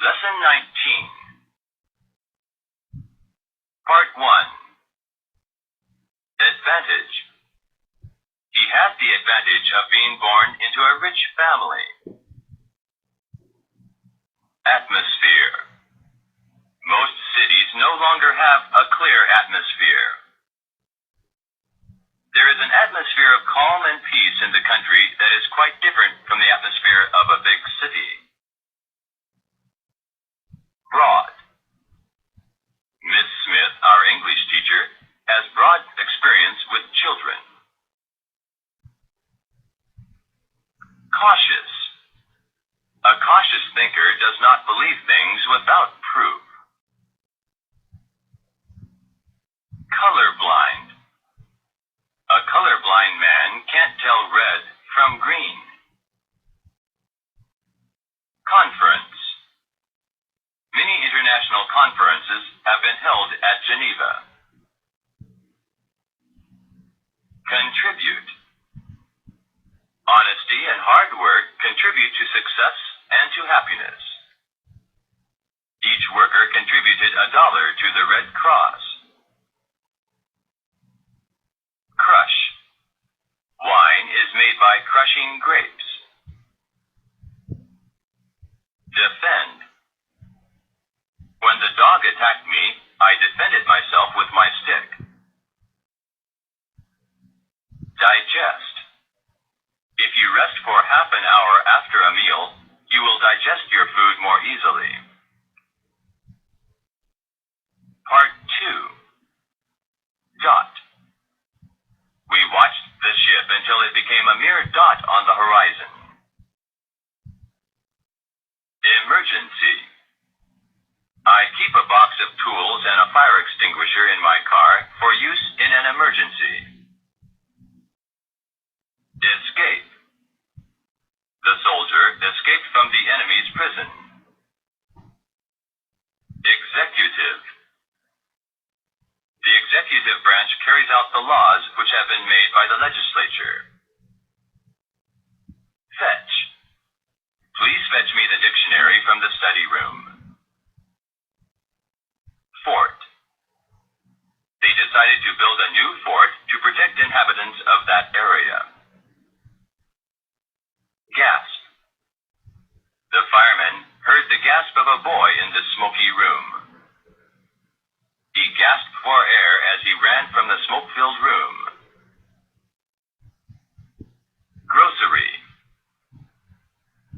Lesson 19. Part 1. Advantage. He had the advantage of being born into a rich family. Atmosphere. Most cities no longer have a clear atmosphere. There is an atmosphere of calm and peace in the country that is quite different from the atmosphere of a big city. Broad. Miss Smith, our English teacher, has broad experience with children. Cautious. A cautious thinker does not believe things without proof. Colorblind. A colorblind man can't tell red from green. Conference. Many international conferences have been held at Geneva. Contribute. Honesty and hard work contribute to success and to happiness. Each worker contributed $1 to the Red Cross. Crush. Wine is made by crushing grapes. Defend. When the dog attacked me, I defended myself with my stick. Digest. If you rest for half an hour after a meal, you will digest your food more easily. Part 2. Dot. We watched the ship until it became a mere dot on the horizon. Emergency. I keep a box of tools and a fire extinguisher in my car for use in an emergency. Escape. The soldier escaped from the enemy's prison. Executive. The executive branch carries out the laws which have been made by the legislature. Fetch. Please fetch me the dictionary from the study room. Fort. They decided to build a new fort to protect inhabitants of that area. Gasp. The fireman heard the gasp of a boy in the smoky room. He gasped for air as he ran from the smoke-filled room. Grocery.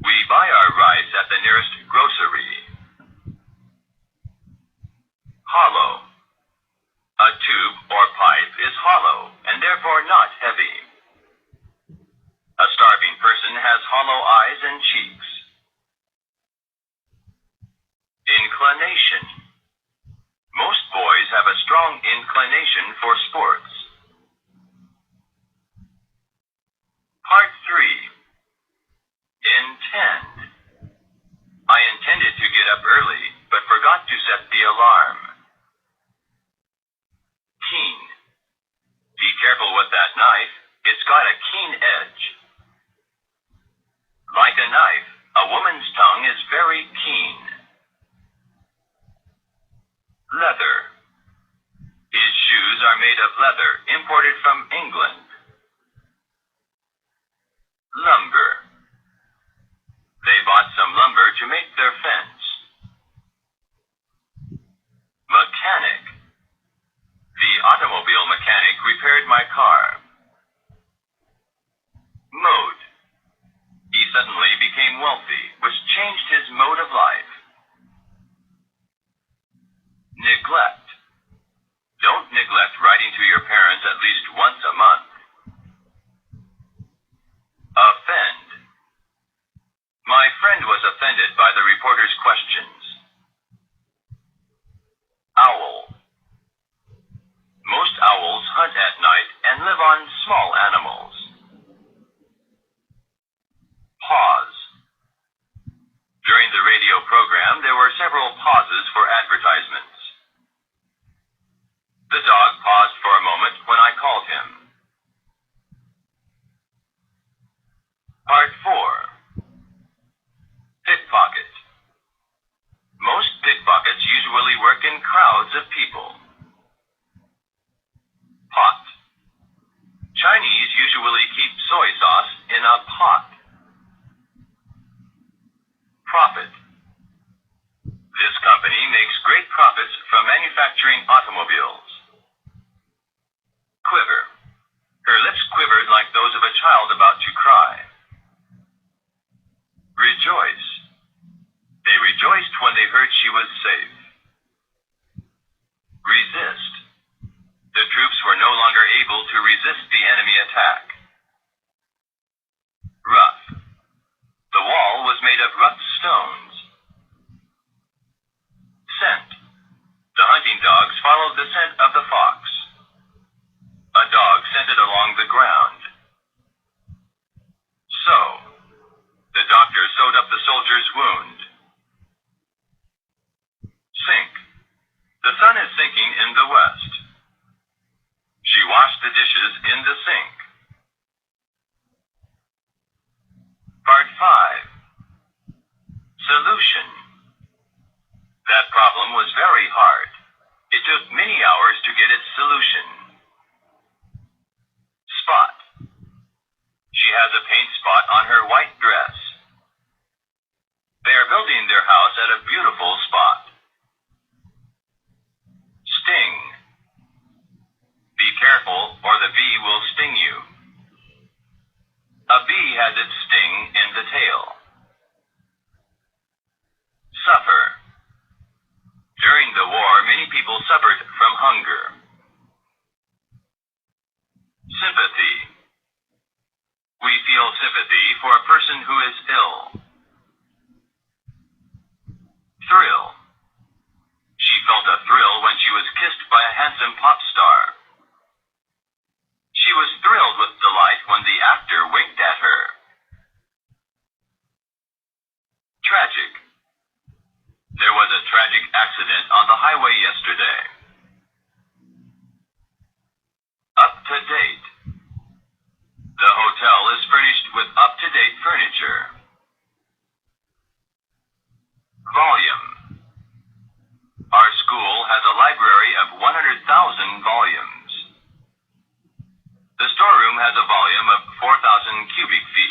We buy our rice at the nearest grocery. Hollow. A tube or pipe is hollow and therefore not heavy. A starving person has hollow eyes and cheeks. Inclination. Most boys have a strong inclination for sports. Part 3. Intend. I intended to get up early, but forgot to set the alarm. Keen. Be careful with that knife. It's got a keen edge. Like a knife, a woman's tongue is very keen. Leather. His shoes are made of leather imported from England. Lumber. They bought some lumber to make their fence. Mechanic. The automobile mechanic repaired my car. Mode. He suddenly became wealthy, which changed his mode of life. Neglect. Don't neglect writing to your parents at least once a month. Offend. My friend was offended by the reporter's questions. Owl. Most owls hunt at night and live on small animals. Pause. During the radio program, there were several pauses for advertisements. The dog paused for a moment when I called him. Part 4. Pickpocket. drawing crowds of people. Pot. Chinese usually keep soy sauce in a pot. Profit. This company makes great profits from manufacturing automobiles. Quiver. Her lips quivered like those of a child about to cry. Rejoice. They rejoiced when they heard she was safe. Resist. The troops were no longer able to resist the enemy attack. Rough. The wall was made of rough stones. Scent. The hunting dogs followed the scent of the fox. A dog scented along the ground. Sew. The doctor sewed up the soldier's wound. Sink. The sun is sinking in the west. She washed the dishes in the sink. Part 5. Solution. That problem was very hard. It took many hours to get its solution. Spot. She has a paint spot on her white dress. They are building their house at a beautiful spot. Sting. Be careful or the bee will sting you. A bee has its sting in the tail. Suffer. During the war, many people suffered from hunger. Sympathy. We feel sympathy for a person who is ill. Thrill. She felt a thrill when she was kissed by a handsome pop star. She was thrilled with delight when the actor winked at her. Tragic. There was a tragic accident on the highway yesterday. Up to date. The hotel is furnished with up-to-date furniture. Volume. Our school has a library of 100,000 volumes. The storeroom has a volume of 4,000 cubic feet.